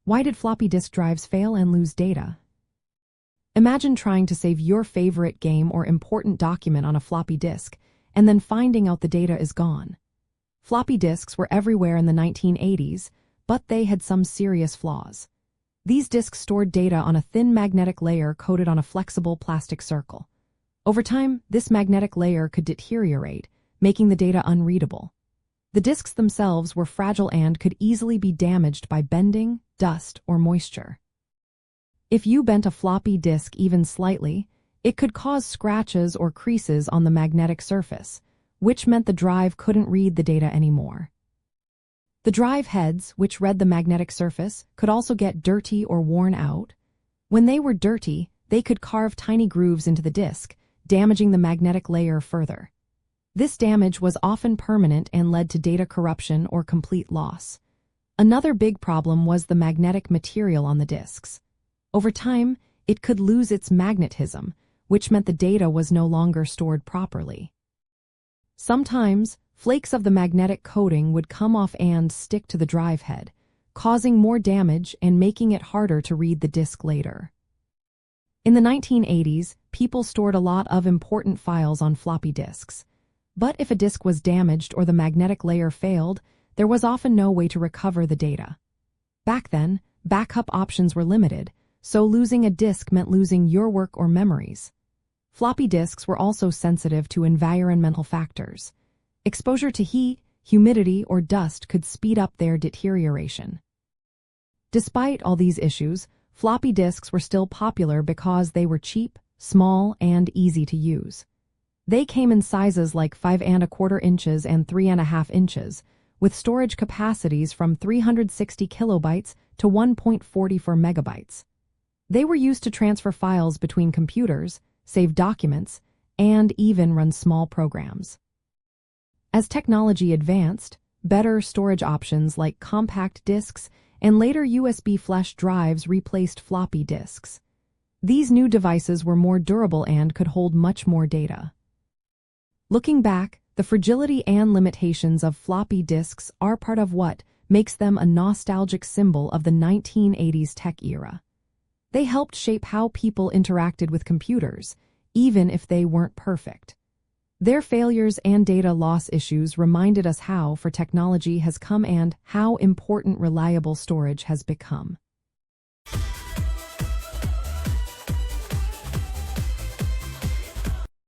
Why did floppy disk drives fail and lose data? Imagine trying to save your favorite game or important document on a floppy disk, and then finding out the data is gone. Floppy disks were everywhere in the 1980s, but they had some serious flaws. These disks stored data on a thin magnetic layer coated on a flexible plastic circle. Over time, this magnetic layer could deteriorate, making the data unreadable. The disks themselves were fragile and could easily be damaged by bending, dust, or moisture. If you bent a floppy disk even slightly, it could cause scratches or creases on the magnetic surface, which meant the drive couldn't read the data anymore. The drive heads, which read the magnetic surface, could also get dirty or worn out. When they were dirty, they could carve tiny grooves into the disk, damaging the magnetic layer further. This damage was often permanent and led to data corruption or complete loss. Another big problem was the magnetic material on the disks. Over time, it could lose its magnetism, which meant the data was no longer stored properly. Sometimes, flakes of the magnetic coating would come off and stick to the drive head, causing more damage and making it harder to read the disk later. In the 1980s, people stored a lot of important files on floppy disks. But if a disk was damaged or the magnetic layer failed, there was often no way to recover the data. Back then, backup options were limited, so losing a disk meant losing your work or memories. Floppy disks were also sensitive to environmental factors. Exposure to heat, humidity, or dust could speed up their deterioration. Despite all these issues, floppy disks were still popular because they were cheap, small, and easy to use. They came in sizes like 5¼ inches and 3½ inches, with storage capacities from 360 kilobytes to 1.44 megabytes. They were used to transfer files between computers, save documents, and even run small programs. As technology advanced, better storage options like compact disks and later USB flash drives replaced floppy disks. These new devices were more durable and could hold much more data. Looking back, the fragility and limitations of floppy disks are part of what makes them a nostalgic symbol of the 1980s tech era. They helped shape how people interacted with computers, even if they weren't perfect. Their failures and data loss issues reminded us how far technology has come and how important reliable storage has become.